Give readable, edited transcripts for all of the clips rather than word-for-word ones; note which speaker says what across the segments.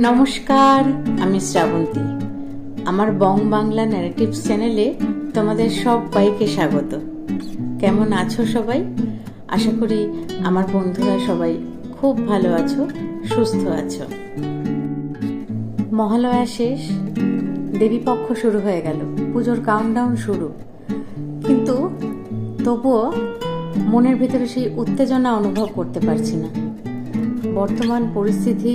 Speaker 1: নমস্কার, আমি শ্রাবন্তী। আমার বং বাংলা ন্যারেটিভস চ্যানেলে তোমাদের সবাইকে স্বাগত। কেমন আছো সবাই? আশা করি আমার বন্ধুরা সবাই খুব ভালো আছো, সুস্থ আছো। মহালয়া শেষ, দেবীপক্ষ শুরু হয়ে গেল, পুজোর কাউন্টডাউন শুরু। কিন্তু তবুও মনের ভিতরে সেই উত্তেজনা অনুভব করতে পারছি না। বর্তমান পরিস্থিতি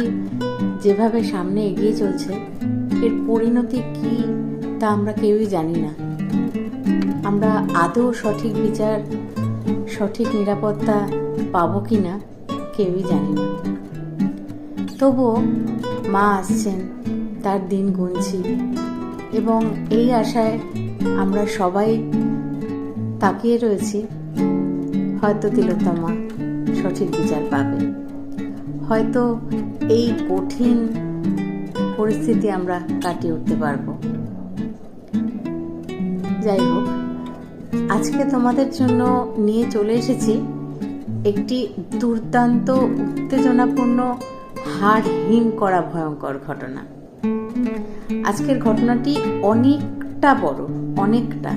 Speaker 1: যেভাবে সামনে এগিয়ে চলছে, এর পরিণতি কি তা আমরা কেউই জানি না। আমরা আদৌ সঠিক বিচার, সঠিক নিরাপত্তা পাবো কি না কেউই জানি না। তবুও মা আসছেন, তার দিন গুনছি, এবং এই আশায় আমরা সবাই তাকিয়ে রয়েছি। হয়তো তিলোত্তমা সঠিক বিচার পাবে, হয়তো এই কঠিন পরিস্থিতি আমরা কাটিয়ে উঠতে পারবো। যাই হোক, আজকে তোমাদের জন্য নিয়ে চলে এসেছি একটি দুর্দান্ত, উত্তেজনাপূর্ণ, হাড় হিম করা ভয়ঙ্কর ঘটনা। আজকের ঘটনাটি অনেকটা বড়, অনেকটা।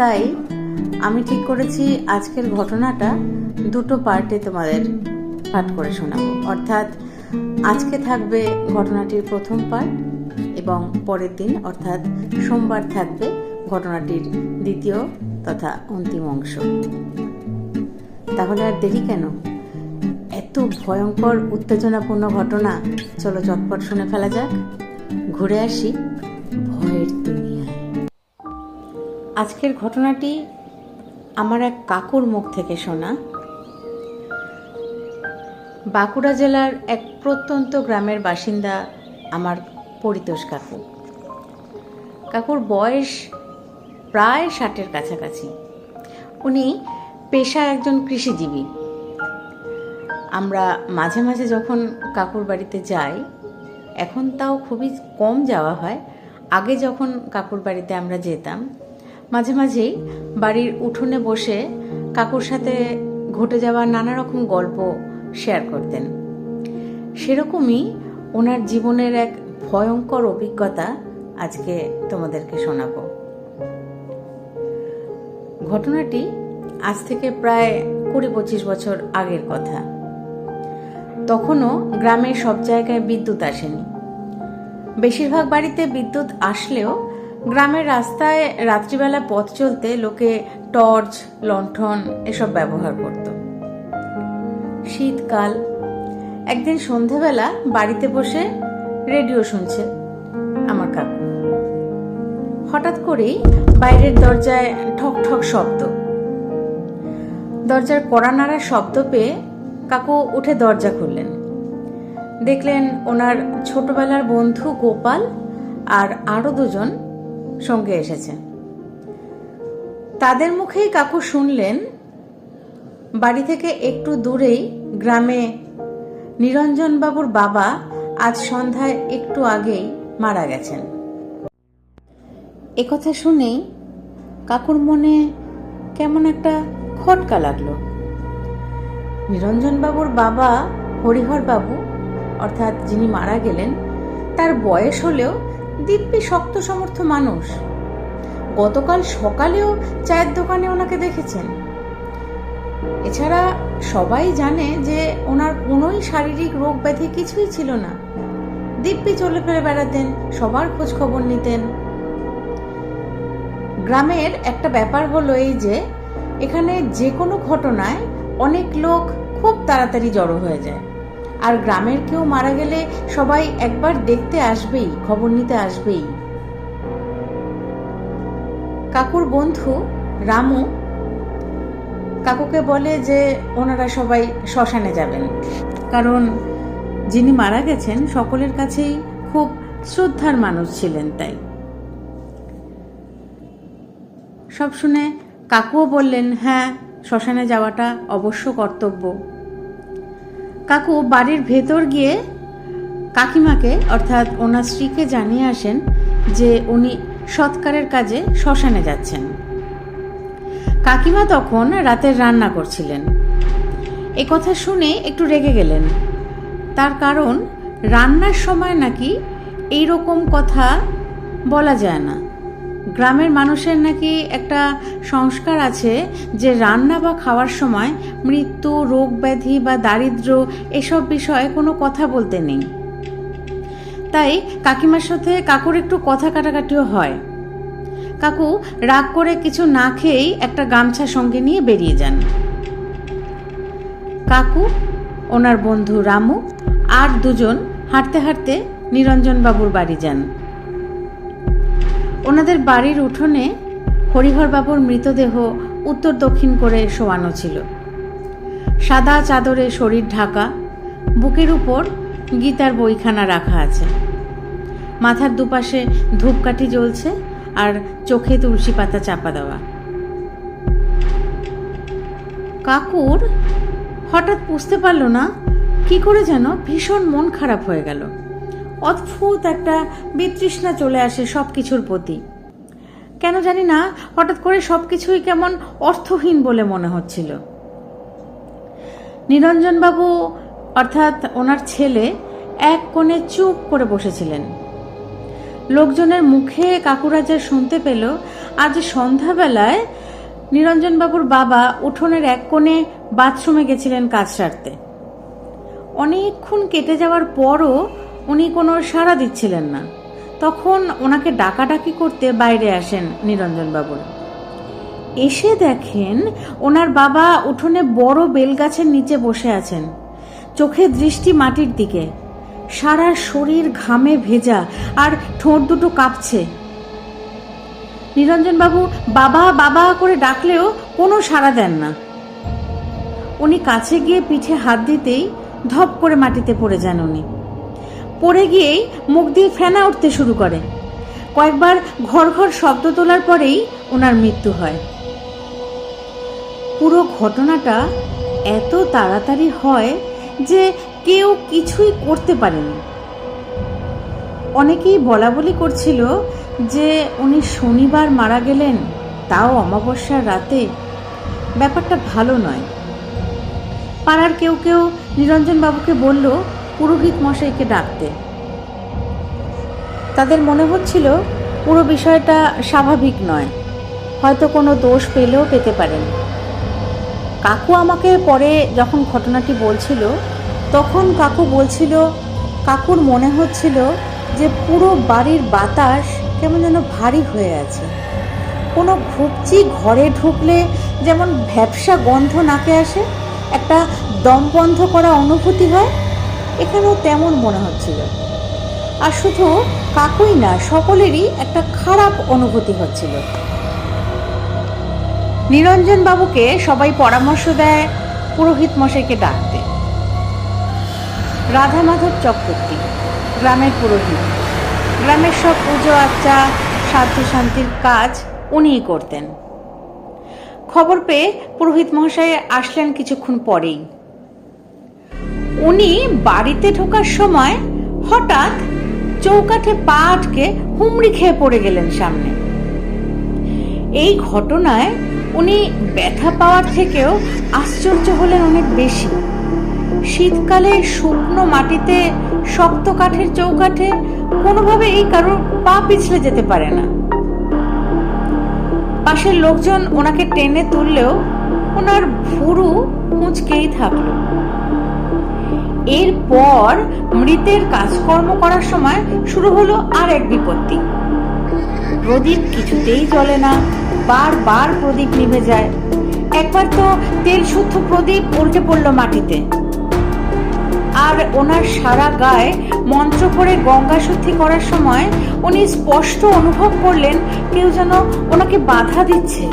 Speaker 1: তাই আমি ঠিক করেছি আজকের ঘটনাটা দুটো পার্টে তোমাদের পাঠ করে শোনাবো। অর্থাৎ আজকে থাকবে ঘটনাটির প্রথম পার্ট, এবং পরের দিন অর্থাৎ সোমবার থাকবে ঘটনাটির দ্বিতীয় তথা অন্তিম অংশ। তাহলে আর দেরি কেন? এত ভয়ঙ্কর উত্তেজনাপূর্ণ ঘটনা, চলো চটপট শুনে ফেলা যাক। ঘুরে আসি ভয়ের দুনিয়ায়। আজকের ঘটনাটি আমার এক কাকুর মুখ থেকে শোনা। বাঁকুড়া জেলার এক প্রত্যন্ত গ্রামের বাসিন্দা আমার পরিতোষ কাকু। কাকুর বয়স প্রায় 60-এর কাছাকাছি। উনি পেশায় একজন কৃষিজীবী। আমরা মাঝে মাঝে যখন কাকুর বাড়িতে যাই, এখন তাও খুবই কম যাওয়া হয়। আগে যখন কাকুর বাড়িতে আমরা যেতাম, মাঝে মাঝেই বাড়ির উঠোনে বসে কাকুর সাথে ঘটে যাওয়া নানা রকম গল্প শেয়ার করতেন। সেরকমই ওনার জীবনের এক ভয়ঙ্কর অভিজ্ঞতা আজকে তোমাদেরকে শোনাবো। ঘটনাটি আজ থেকে প্রায় 20-25 বছর আগের কথা। তখনও গ্রামের সব জায়গায় বিদ্যুৎ আসেনি। বেশিরভাগ বাড়িতে বিদ্যুৎ আসলেও গ্রামের রাস্তায় রাত্রিবেলা পথ চলতে লোকে টর্চ, লণ্ঠন এসব ব্যবহার করত। শীতকাল। একদিন সন্ধেবেলা বাড়িতে বসে রেডিও শুনছে আমার কাকু। হঠাৎ করেই বাইরের দরজায় ঠক ঠক শব্দ। দরজার কড়া নাড়ার শব্দ পেয়ে কাকু উঠে দরজা খুললেন। দেখলেন ওনার ছোটবেলার বন্ধু গোপাল আর আরো দুজন সঙ্গে এসেছে। তাদের মুখেই কাকু শুনলেন বাড়ি থেকে একটু দূরেই গ্রামে নিরঞ্জন বাবুর বাবা আজ সন্ধ্যায় একটু আগেই মারা গেছেন। একথা শুনেই কাকুর মনে কেমন একটা খটকা লাগলো। নিরঞ্জন বাবুর বাবা হরিহর বাবু, অর্থাৎ যিনি মারা গেলেন, তার বয়স হলেও দিব্যি শক্ত সমর্থ মানুষ। গতকাল সকালেও চায়ের দোকানে ওনাকে দেখেছেন। এছাড়া সবাই জানে যে ওনার কোনোই শারীরিক রোগ ব্যাধি কিছুই ছিল না। দিব্যি চলে ফিরে বেড়াতেন, সবার খোঁজ খবর নিতেন। গ্রামের একটা ব্যাপার হলো এই যে এখানে যে কোনো ঘটনায় অনেক লোক খুব তাড়াতাড়ি জড়ো হয়ে যায়। আর গ্রামের কেউ মারা গেলে সবাই একবার দেখতে আসবেই, খবর নিতে আসবেই। কাকুর বন্ধু রামু কাকুকে বলে যে ওনারা সবাই শ্মশানে যাবেন, কারণ যিনি মারা গেছেন সকলের কাছেই খুব শ্রদ্ধার মানুষ ছিলেন। তাই সব শুনে কাকুও বললেন, হ্যাঁ, শ্মশানে যাওয়াটা অবশ্য কর্তব্য। কাকু বাড়ির ভেতর গিয়ে কাকিমাকে, অর্থাৎ ওনার স্ত্রীকে জানিয়ে আসেন যে উনি সৎকারের কাজে শ্মশানে যাচ্ছেন। কাকিমা তখন রাতের রান্না করছিলেন। এ কথা শুনে একটু রেগে গেলেন। তার কারণ রান্নার সময় নাকি এইরকম কথা বলা যায় না। গ্রামের মানুষের নাকি একটা সংস্কার আছে যে রান্না বা খাওয়ার সময় মৃত্যু, রোগ ব্যাধি বা দারিদ্র্য এসব বিষয়ে কোনো কথা বলতে নেই। তাই কাকিমার সাথে কাকুর একটু কথা কাটাকাটিও হয়। কাকু রাগ করে কিছু না খেয়েই একটা গামছা সঙ্গে নিয়ে বেরিয়ে যান। কাকু, ওনার বন্ধু রামু আর দুজন হাঁটতে হাঁটতে নিরঞ্জন বাবুর বাড়ি যান। ওনাদের বাড়ির উঠোনে হরিহর বাবুর মৃতদেহ উত্তর দক্ষিণ করে শোয়ানো ছিল। সাদা চাদরে শরীর ঢাকা, বুকের উপর গীতার বইখানা রাখা আছে। মাথার দুপাশে ধূপকাঠি জ্বলছে আর চোখে তুলসী পাতা চাপা দেওয়া। কাকুর হঠাৎ বুঝতে পারল না কি করে যেন ভীষণ মন খারাপ হয়ে গেল। অদ্ভুত একটা বিতৃষ্ণা চলে আসে সব কিছুর প্রতি। কেন জানি না হঠাৎ করে সবকিছুই কেমন অর্থহীন বলে মনে হচ্ছিল। নিরঞ্জনবাবু অর্থাৎ ওনার ছেলে এক কোণে চুপ করে বসেছিলেন। লোকজনের মুখে কাকুরা যা শুনতে পেল, আজ সন্ধ্যাবেলায় নিরঞ্জনবাবুর বাবা উঠোনের এক কোণে বাথরুমে গেছিলেন কাজ সারতে। অনেকক্ষণ কেটে যাওয়ার পরও উনি কোনো সাড়া দিচ্ছিলেন না। তখন ওনাকে ডাকাডাকি করতে বাইরে আসেন নিরঞ্জনবাবুর। এসে দেখেন ওনার বাবা উঠোনে বড় বেলগাছের নিচে বসে আছেন, চোখে দৃষ্টি মাটির দিকে, সারা শরীর ঘামে ভেজা আর ঠোঁট দুটো কাঁপছে। নিরঞ্জনবাবু বাবা বাবা করে ডাকলেও কোনো সাড়া দেন না। উনি কাছে গিয়ে পিঠে হাত দিতেই ধপ করে মাটিতে পড়ে যান। উনি পড়ে গিয়েই মুখ দিয়ে ফেনা উঠতে শুরু করে। কয়েকবার ঘর ঘর শব্দ তোলার পরেই ওনার মৃত্যু হয়। পুরো ঘটনাটা এত তাড়াতাড়ি হয় যে কেউ কিছুই করতে পারেনি। অনেকেই বলা বলি করছিল যে উনি শনিবার মারা গেলেন, তাও অমাবস্যার রাতে। ব্যাপারটা ভালো নয়। পাড়ার কেউ কেউ নিরঞ্জনবাবুকে বলল পুরোহিত মশাইকে ডাকতে। তাদের মনে হচ্ছিল পুরো বিষয়টা স্বাভাবিক নয়, হয়তো কোনো দোষ পেলেও পেতে পারেন। কাকু আমাকে পরে যখন ঘটনাটি বলছিল, তখন কাকু বলছিল কাকুর মনে হচ্ছিল যে পুরো বাড়ির বাতাস কেমন যেন ভারী হয়ে আছে। কোনো ঘুপচি ঘরে ঢুকলে যেমন ভ্যাপসা গন্ধ নাকে আসে, একটা দম বন্ধ করা অনুভূতি হয়, এখানেও তেমন মনে হচ্ছিল। আর শুধু কাকুই না, সকলেরই একটা খারাপ অনুভূতি হচ্ছিল। নিরঞ্জনবাবুকে সবাই পরামর্শ দেয় পুরোহিত মশাইকে ডাকতে। রাধা মাধব চক্রবর্তী গ্রামের পুরোহিত। গ্রামের সব পুজো আচ্চা সাধ্য শান্তির কাজ উনিই করতেন। খবর পেয়ে পুরোহিত মহাশয় আসলেন কিছুক্ষণ পরেই। উনি বাড়িতে ঢোকার সময় হঠাৎ চৌকাঠে পা আটকে হুমড়ি খেয়ে পড়ে গেলেন সামনে। এই ঘটনায় উনি ব্যথা পাওয়ার থেকেও আশ্চর্য হলেন অনেক বেশি। শীতকালে শুকনো মাটিতে শক্ত কাঠের চৌকাঠে কোনোভাবে এই কারোর পা পিছলে যেতে পারে না। পাশের লোকজন ওনাকে টেনে তুললেও ওনার ভুরু কুঁচকেই থাকলো। এরপর মৃতের কাজকর্ম করার সময় শুরু হলো আর এক বিপত্তি। প্রদীপ কিছুতেই জ্বলে না, বারবার প্রদীপ নিভে যায়। একবার তো তেল শুদ্ধ প্রদীপ উল্টে পড়লো মাটিতে। আর ওনার সারা গায়ে মন্ত্র পড়ে গঙ্গা শুদ্ধি করার সময় উনি স্পষ্ট অনুভব করলেন কেউ যেন ওনাকে বাধা দিচ্ছে।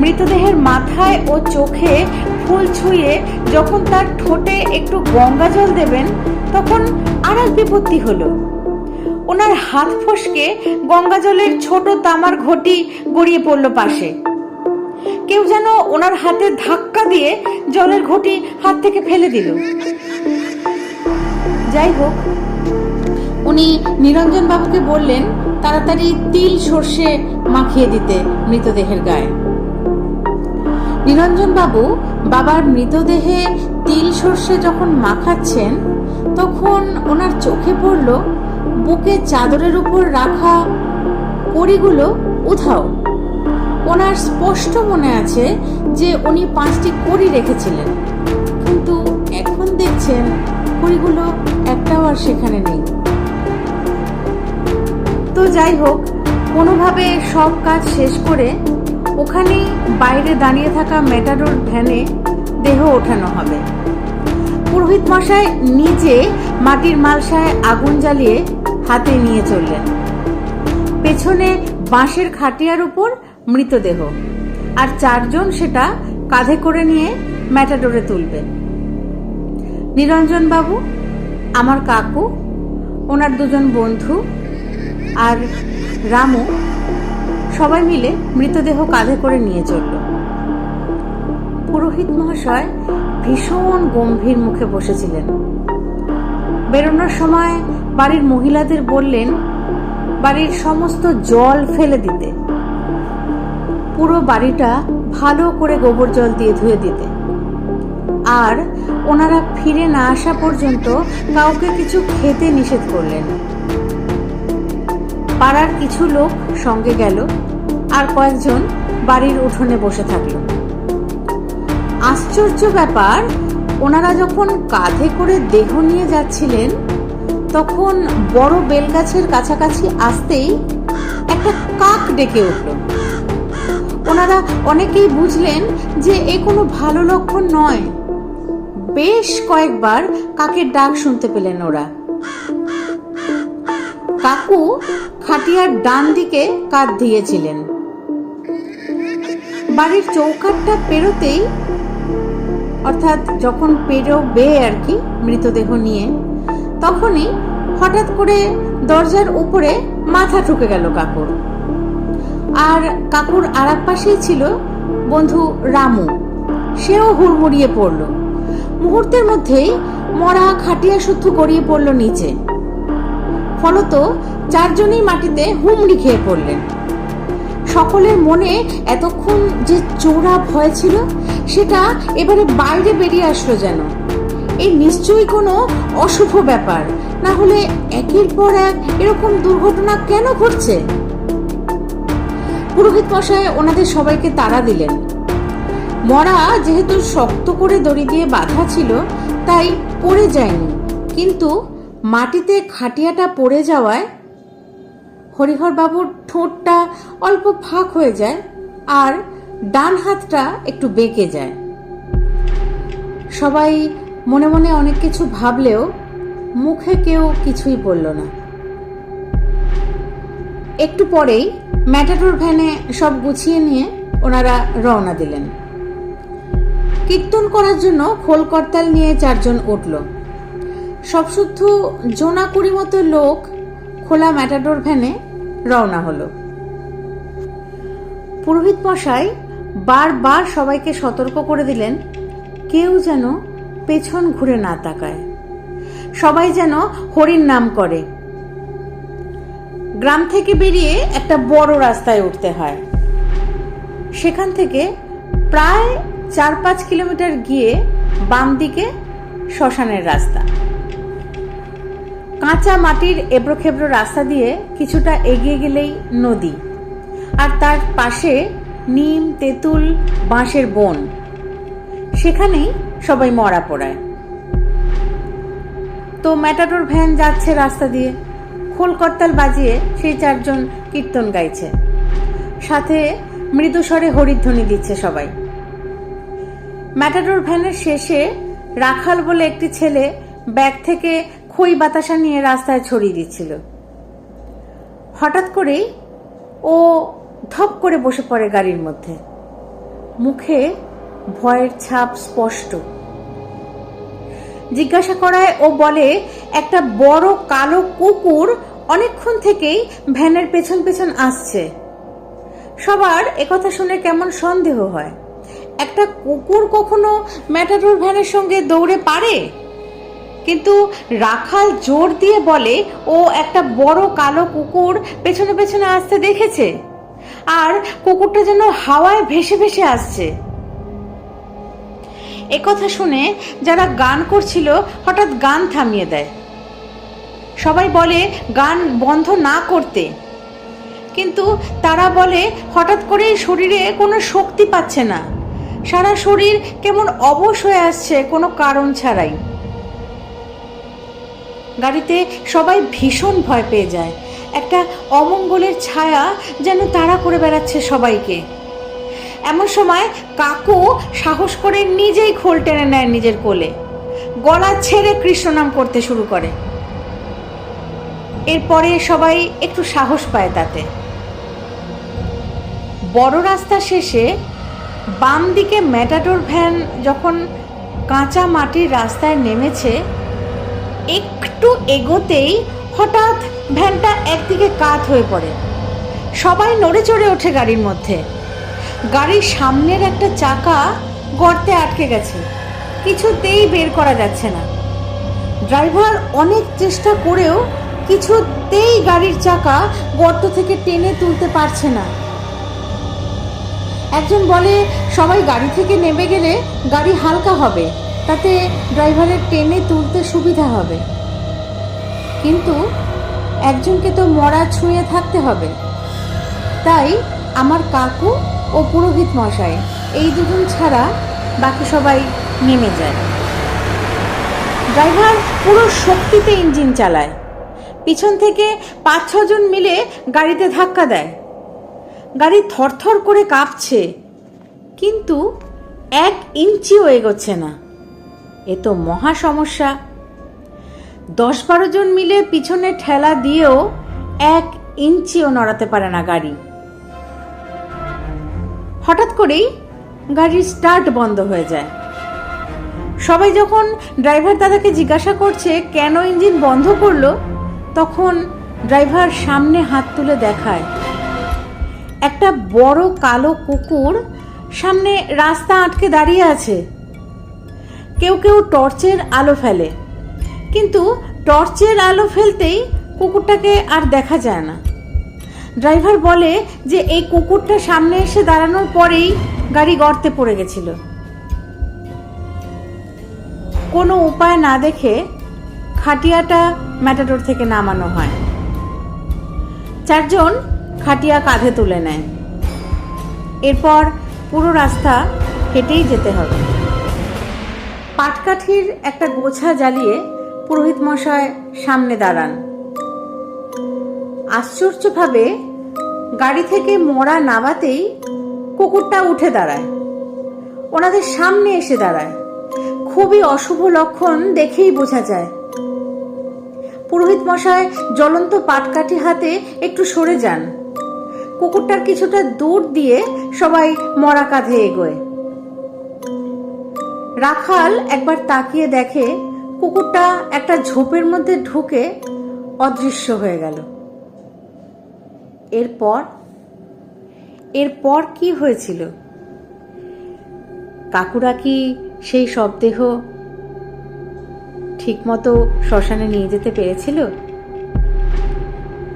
Speaker 1: মৃতদেহের মাথায় ও চোখে ফুল ছুঁয়ে যখন তার ঠোঁটে একটু গঙ্গা জল দেবেন, তখন আর এক বিপত্তি হলো। ওনার হাত ফসকে গঙ্গা জলের ছোট তামার ঘটি গড়িয়ে পড়ল পাশে। কেউ যেন ওনার হাতে ধাক্কা দিয়ে জলের ঘটি হাত থেকে ফেলে দিল। যাই হোক, উনি নিরঞ্জন বাবুকে বললেন তাড়াতাড়ি তিল সর্ষে মাখিয়ে দিতে মৃতদেহের গায়ে। নিরঞ্জন বাবু বাবার মৃতদেহে তিল সর্ষে যখন মাখাচ্ছেন, তখন ওনার চোখে পড়ল বুকে চাদরের উপর রাখা কড়িগুলো উধাও। ওনার স্পষ্ট মনে আছে যে উনি 5টি কড়ি রেখেছিলেন, কিন্তু এখন দেখছেন কড়িগুলো একটাও আর সেখানে নেই। তো যাই হোক, কোনোভাবে সব কাজ শেষ করে ওখানেই বাইরে দাঁড়িয়ে থাকা ম্যাটাডোর ভ্যানে দেহ ওঠানো হবে। পুরোহিত মশাই নিজে মাটির মালসায় আগুন জ্বালিয়ে হাতে নিয়ে চললেন। পেছনে বাঁশের খাটিয়ার উপর মৃতদেহ, আর 4 জন সেটা কাঁধে করে নিয়ে ম্যাটাডোরে তুলবে। নিরঞ্জন বাবু, আমার কাকু, ওনার 2 জন বন্ধু আর রামু সবাই মিলে মৃতদেহ কাঁধে করে নিয়ে চলল। পুরোহিত মহাশয় ভীষণ গম্ভীর মুখে বসেছিলেন। বেরোনোর সময় বাড়ির মহিলাদের বললেন বাড়ির সমস্ত জল ফেলে দিতে, পুরো বাড়িটা ভালো করে গোবর জল দিয়ে ধুয়ে দিতে, আর ওনারা ফিরে না আসা পর্যন্ত কাউকে কিছু খেতে নিষেধ করলেন। পাড়ার কিছু লোক সঙ্গে গেল, আর কয়েকজন বাড়ির উঠোনে বসে থাকল। আশ্চর্য ব্যাপার, ওনারা যখন কাঁধে করে দেহ নিয়ে যাচ্ছিলেন তখন বড় বেলগাছের কাছাকাছি আসতেই একটা কাক ডেকে উঠল। ওনারা অনেকেই বুঝলেন যে এ কোনো ভালো লক্ষণ নয়। বেশ কয়েকবার কাকের ডাক শুনতে পেলেন ওরা। কাকু খাটিয়ার ডান দিকে কাঁধ দিয়েছিলেন। বাড়ির চৌকাঠটা পেরোতেই, অর্থাৎ যখন পেরোবে আর কি মৃতদেহ নিয়ে, তখনই হঠাৎ করে দরজার উপরে মাথা ঠুকে গেল কাকুর। আর কাকুর আর এক পাশেই ছিল বন্ধু রামু, সেও হুড়মুড়িয়ে পড়ল। মুহূর্তের মধ্যেই মরা খাটিয়া শুদ্ধ গড়িয়ে পড়ল নিচে। ফলত 4 জনই মাটিতে হুমড়ি খেয়ে পড়লেন। সকলের মনে এতক্ষণ যে চোরা ভয় ছিল সেটা এবারে বাইরে বেরিয়ে আসলো যেন। এই নিশ্চয়ই কোনো অশুভ ব্যাপার, না হলে একের পর এক এরকম দুর্ঘটনা কেন ঘটছে? পুরোহিত মশাই ওনাদের সবাইকে তাড়া দিলেন। মরা যেহেতু শক্ত করে দড়ি দিয়ে বাঁধা ছিল তাই পড়ে যায়নি, কিন্তু মাটিতে খাটিয়াটা পড়ে যাওয়ায় হরিহর বাবুর ঠোঁটটা অল্প ফাঁক হয়ে যায় আর ডান হাতটা একটু বেঁকে যায়। সবাই মনে মনে অনেক কিছু ভাবলেও মুখে কেউ কিছুই বলল না। একটু পরেই ম্যাটাডোর ভ্যানে সব গুছিয়ে নিয়ে ওনারা রওনা দিলেন। কীর্তন করার জন্য খোল করতাল নিয়ে 4 জন উঠল। সব শুদ্ধ জোনা 20 মতো লোক খোলা ম্যাটাডোর ভ্যানে রওনা হলো। পুরোহিত মশাই বারবার সবাইকে সতর্ক করে দিলেন কেউ যেন পেছন ঘুরে না তাকায়, সবাই যেন হরির নাম করে। গ্রাম থেকে বেরিয়ে একটা বড় রাস্তায় উঠতে হয়। সেখান থেকে প্রায় 4-5 কিলোমিটার গিয়ে বাম দিকে শ্মশানের রাস্তা। কাঁচা মাটির এবড়ো খেবড়ো রাস্তা দিয়ে কিছুটা এগিয়ে গেলেই নদী, আর তার পাশে নিম, তেঁতুল, বাঁশের বন। সেখানেই সবাই মরা পড়ায়। তো ম্যাটাডোর ভ্যান যাচ্ছে রাস্তা দিয়ে, খোল করতাল বাজিয়ে সেই 4 জন কীর্তন গাইছে, সাথে মৃদুস্বরে হরিধ্বনি দিচ্ছে সবাই। ম্যাটাডোর ভ্যানের শেষে রাখাল বলে একটি ছেলে ব্যাগ থেকে খই বাতাসা নিয়ে রাস্তায় ছড়িয়ে দিচ্ছিল। হঠাৎ করেই ও ধপ করে বসে পড়ে গাড়ির মধ্যে। মুখে ভয়ের ছাপ স্পষ্ট। জিজ্ঞাসা করায় ও বলে একটা বড় কালো কুকুর অনেকক্ষণ থেকেই ভ্যানের পেছন পেছন আসছে। সবার একথা শুনে কেমন সন্দেহ হয়, একটা কুকুর কখনো ম্যাটাডোর ভ্যানের সঙ্গে দৌড়ে পারে? কিন্তু রাখাল জোর দিয়ে বলে ও একটা বড় কালো কুকুর পেছনে পেছনে আসতে দেখেছে, আর কুকুরটা যেন হাওয়ায় ভেসে ভেসে আসছে। একথা শুনে যারা গান করছিল হঠাৎ গান থামিয়ে দেয়। সবাই বলে গান বন্ধ না করতে, কিন্তু তারা বলে হঠাৎ করে শরীরে কোনো শক্তি পাচ্ছে না, সারা শরীর কেমন অবশ হয়ে আসছে কোনো কারণ ছাড়াই। গাড়িতে সবাই ভীষণ ভয় পেয়ে যায়, একটা অমঙ্গলের ছায়া যেন তাড়া করে বেড়াচ্ছে সবাইকে। এমন সময় কাকু সাহস করে নিজেই খোল টেনে নেয় নিজের কোলে, গলা ছেড়ে কৃষ্ণনাম করতে শুরু করে। এরপরে সবাই একটু সাহস পায় তাতে। বড় রাস্তা শেষে বাম দিকে ম্যাটাডোর ভ্যান যখন কাঁচা মাটির রাস্তায় নেমেছে, একটু এগোতেই হঠাৎ ভ্যানটা একদিকে কাত হয়ে পড়ে। সবাই নড়ে চড়ে ওঠে গাড়ির মধ্যে। গাড়ির সামনের একটা চাকা গর্তে আটকে গেছে, কিছুতেই বের করা যাচ্ছে না। ড্রাইভার অনেক চেষ্টা করেও কিছুতেই গাড়ির চাকা গর্ত থেকে টেনে তুলতে পারছে না। একজন বলে সবাই গাড়ি থেকে নেমে গেলে গাড়ি হালকা হবে, তাতে ড্রাইভারের টেনে তুলতে সুবিধা হবে। কিন্তু একজনকে তো মরা ছুঁয়ে থাকতে হবে, তাই আমার কাকু ও পুরোহিত মশাই এই দুজন ছাড়া বাকি সবাই নেমে যায়। ড্রাইভার পুরো শক্তিতে ইঞ্জিন চালায়, পিছন থেকে 5-6 জন মিলে গাড়িতে ধাক্কা দেয়। গাড়ি থরথর করে কাঁপছে, কিন্তু 1 ইঞ্চিও এগোচ্ছে না। এ তো মহা সমস্যা। 10-12 জন মিলে পিছনে ঠেলা দিয়েও 1 ইঞ্চিও নড়াতে পারে না গাড়ি। হঠাৎ করেই গাড়ির স্টার্ট বন্ধ হয়ে যায়। সবাই যখন ড্রাইভার দাদাকে জিজ্ঞাসা করছে কেন ইঞ্জিন বন্ধ করলো, তখন ড্রাইভার সামনে হাত তুলে দেখায় একটা বড় কালো কুকুর সামনে রাস্তা আটকে দাঁড়িয়ে আছে। কেউ কেউ টর্চের আলো ফেলে, কিন্তু টর্চের আলো ফেলতেই কুকুরটাকে আর দেখা যায় না। ড্রাইভার বলে যে এই কুকুরটা সামনে এসে দাঁড়ানোর পরেই গাড়ি গর্তে পড়ে গেছিল। কোনো উপায় না দেখে খাটিয়াটা ম্যাটাডোর থেকে নামানো হয়। 4 জন খাটিয়া কাঁধে তুলে নেয়। এরপর পুরো রাস্তা হেঁটেই যেতে হবে। পাটকাঠির একটা গোছা জ্বালিয়ে পুরোহিত মশাই সামনে দাঁড়ান। আশ্চর্যভাবে গাড়ি থেকে মরা নামাতেই কুকুরটা উঠে দাঁড়ায়, ওনাদের সামনে এসে দাঁড়ায়। খুবই অশুভ লক্ষণ দেখেই বোঝা যায়। পুরোহিত মশাই জ্বলন্ত পাটকাঠি হাতে একটু সরে যান। কুকুরটার কিছুটা দূর দিয়ে সবাই মরা কাঁধে এগোয়। রাখাল একবার তাকিয়ে দেখে কুকুরটা একটা ঝোপের মধ্যে ঢুকে অদৃশ্য হয়ে গেল। এরপর কি হয়েছিল? কাকুরা কি সেই শবদেহ ঠিকমতো শ্মশানে নিয়ে যেতে পেরেছিল?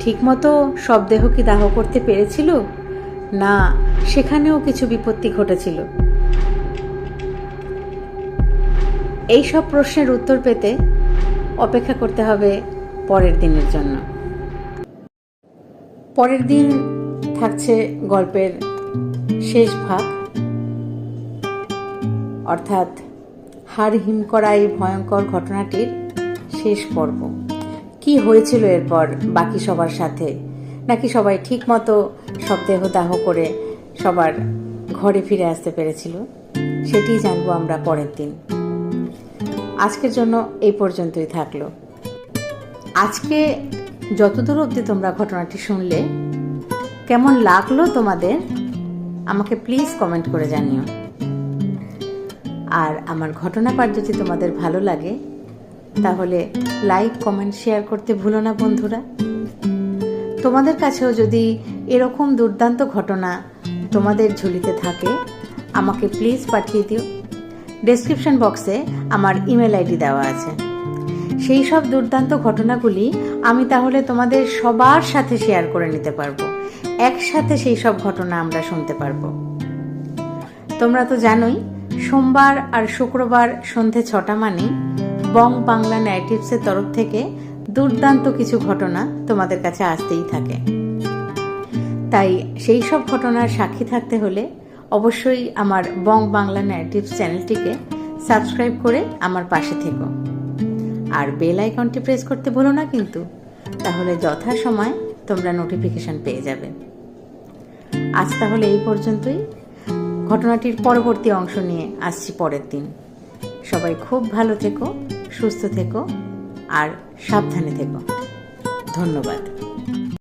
Speaker 1: ঠিকমতো শবদেহ কি দাহ করতে পেরেছিল, না সেখানেও কিছু বিপত্তি ঘটেছিল? এই সব প্রশ্নের উত্তর পেতে অপেক্ষা করতে হবে পরের দিনের জন্য। পরের দিন থাকছে গল্পের শেষ ভাগ, অর্থাৎ হাড় হিম করা এই ভয়ঙ্কর ঘটনাটির শেষ পর্ব। কি হয়েছিল এরপর বাকি সবার সাথে, নাকি সবাই ঠিক মতো শবদেহ দাহ করে সবার ঘরে ফিরে আসতে পেরেছিল, সেটি জানবো আমরা পরের দিন। আজকের জন্য এই পর্যন্তই থাকলো। আজকে যতদূর অবধি তোমরা ঘটনাটি শুনলে, কেমন লাগলো তোমাদের আমাকে প্লিজ কমেন্ট করে জানিও। আর আমার ঘটনা পাঠ যদি তোমাদের ভালো লাগে তাহলে লাইক, কমেন্ট, শেয়ার করতে ভুলো না বন্ধুরা। তোমাদের কাছেও যদি এরকম দুর্দান্ত ঘটনা তোমাদের ঝুলিতে থাকে আমাকে প্লিজ পাঠিয়ে দিও। ডেসক্রিপশন বক্সে আমার ইমেল আইডি দেওয়া আছে। সেই সব দুর্দান্ত ঘটনাগুলি আমি তাহলে তোমাদের সবার সাথে শেয়ার করে নিতে পারবো, একসাথে সেই সব ঘটনা আমরা শুনতে পারবো। তোমরা তো জানোই সোমবার আর শুক্রবার সন্ধে 6টা মানেই বং বাংলা ন্যারেটিভসের তরফ থেকে দুর্দান্ত কিছু ঘটনা তোমাদের কাছে আসতেই থাকে। তাই সেই সব ঘটনার সাক্ষী থাকতে হলে অবশ্যই আমার বং বাংলা ন্যারেটিভস চ্যানেলটিকে সাবস্ক্রাইব করে আমার পাশে থেকো। আর বেল আইকনটি প্রেস করতে ভুলো না কিন্তু, তাহলে যথাসময় তোমরা নোটিফিকেশন পেয়ে যাবে। আজ তাহলে এই পর্যন্তই। ঘটনাটির পরবর্তী অংশ নিয়ে আসছি পরের দিন। সবাই খুব ভালো থেকো, সুস্থ থেকো আর সাবধানে থেকো। ধন্যবাদ।